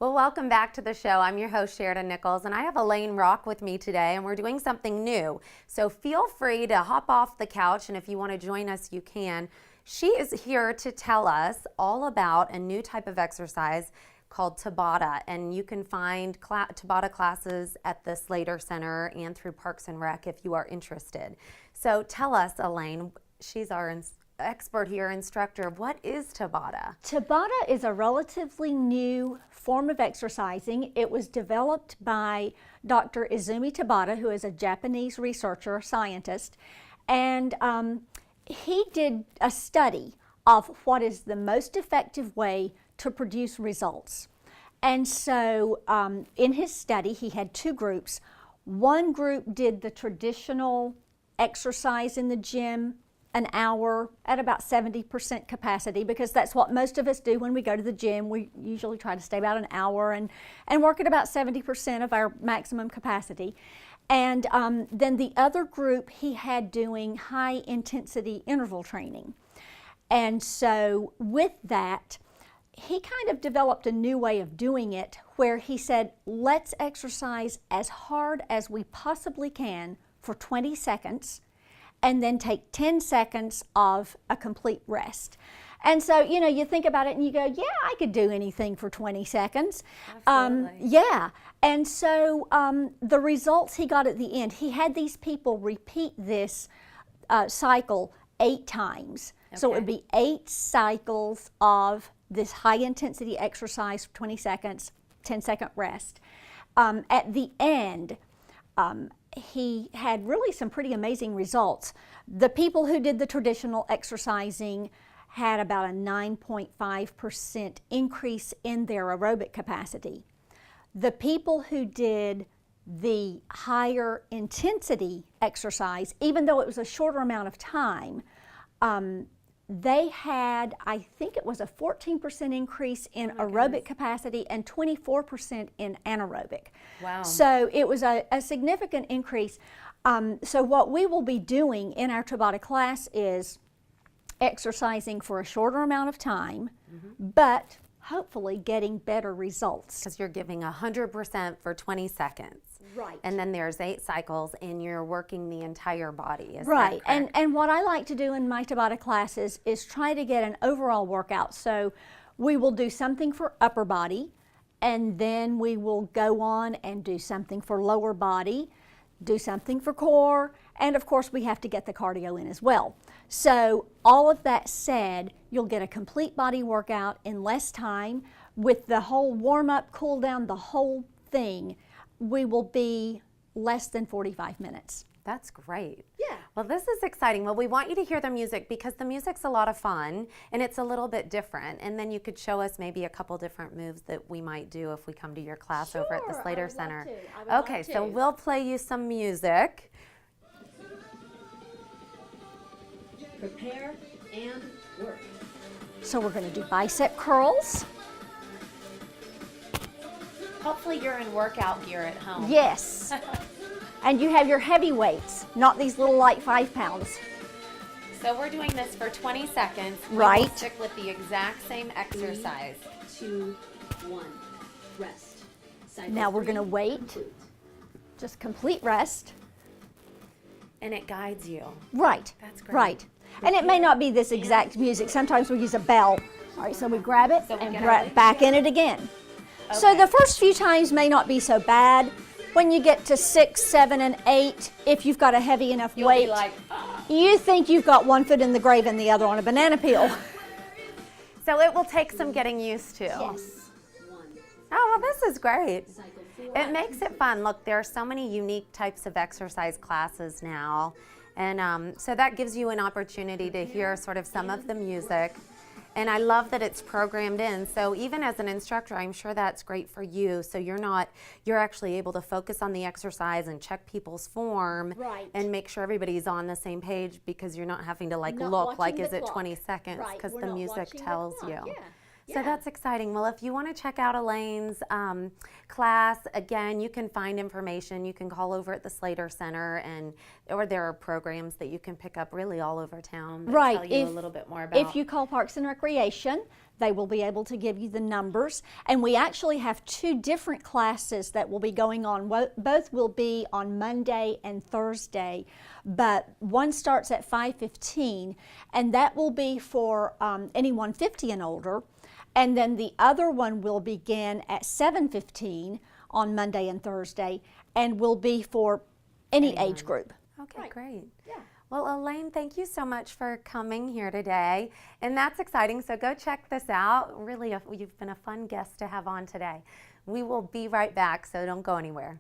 Well, welcome back to the show. I'm your host, Sheridan Nichols, and I have Elaine Rock with me today, and we're doing something new. So feel free to hop off the couch, and if you want to join us, you can. She is here to tell us all about a new type of exercise called Tabata, and you can find Tabata classes at the Slater Center and through Parks and Rec if you are interested. So tell us, Elaine, she's our expert here, instructor. What is Tabata? Tabata is a relatively new form of exercising. It was developed by Dr. Izumi Tabata, who is a Japanese researcher, scientist, and he did a study of what is the most effective way to produce results. And so in his study, he had two groups. One group did the traditional exercise in the gym, an hour at about 70% capacity, because that's what most of us do when we go to the gym. We usually try to stay about an hour and work at about 70% of our maximum capacity. And then the other group he had doing high intensity interval training. And so with that, he kind of developed a new way of doing it where he said, let's exercise as hard as we possibly can for 20 seconds and then take 10 seconds of a complete rest. And so, you know, you think about it and you go, yeah, I could do anything for 20 seconds. Absolutely. Yeah. And so the results he got at the end, he had these people repeat this cycle 8 times. Okay. So it would be 8 cycles of this high intensity exercise for 20 seconds, 10-second rest. At the end, he had really some pretty amazing results. The people who did the traditional exercising had about a 9.5% increase in their aerobic capacity. The people who did the higher intensity exercise, even though it was a shorter amount of time, they had, I think it was a 14% increase in aerobic capacity and 24% in anaerobic. Wow. So it was a significant increase. So what we will be doing in our Tabata class is exercising for a shorter amount of time, but hopefully getting better results. Because you're giving 100% for 20 seconds. Right. And then there's 8 cycles and you're working the entire body. Is right. That correct? And what I like to do in my Tabata classes is try to get an overall workout. So we will do something for upper body, and then we will go on and do something for lower body, do something for core, and of course we have to get the cardio in as well. So all of that said, you'll get a complete body workout in less time. With the whole warm-up, cool down, the whole thing, we will be less than 45 minutes. That's great. Yeah. Well, this is exciting. Well, we want you to hear the music because the music's a lot of fun and it's a little bit different. And then you could show us maybe a couple different moves that we might do if we come to your class over at the Slater Center. Okay, so we'll play you some music. Prepare and work. So we're going to do bicep curls. Hopefully you're in workout gear at home. Yes. And you have your heavy weights, not these little light 5 pounds. So we're doing this for 20 seconds. Right. We'll stick with the exact same exercise. 3, 2, 1. Rest. Cycle Now we're 3, going to wait. complete. Just complete rest. And it guides you. Right. That's great. Right. And it may not be this exact music. Sometimes we use a bell. All right, so we grab it So we and get our back in it again. So Okay. the first few times may not be so bad. When you get to 6, 7, and 8, if you've got a heavy enough You'll weight, be like, you think you've got one foot in the grave and the other on a banana peel. so it will take some getting used to. Yes. 1. Oh, well, this is great. Cycle 4. It makes it fun. Look, there are so many unique types of exercise classes now. And so that gives you an opportunity to hear sort of some of the music. And I love that it's programmed in. So even as an instructor, I'm sure that's great for you. So you're actually able to focus on the exercise and check people's form. Right. And make sure everybody's on the same page because you're not having to Not look like, watching is the it clock. 20 seconds? Right, Because we're the not music watching the tells clock. you. Yeah. So Yeah. that's exciting. Well, if you want to check out Elaine's class, again, you can find information. You can call over at the Slater Center, or there are programs that you can pick up really all over town that Right. tell you a little bit more about. If you call Parks and Recreation, They will be able to give you the numbers. And we actually have 2 different classes that will be going on. Both will be on Monday and Thursday, but one starts at 5:15, and that will be for anyone 50 and older. And then the other one will begin at 7:15 on Monday and Thursday, and will be for any age group. Okay, Right. great. Yeah. Well, Elaine, thank you so much for coming here today. And that's exciting. So go check this out. Really, you've been a fun guest to have on today. We will be right back, so don't go anywhere.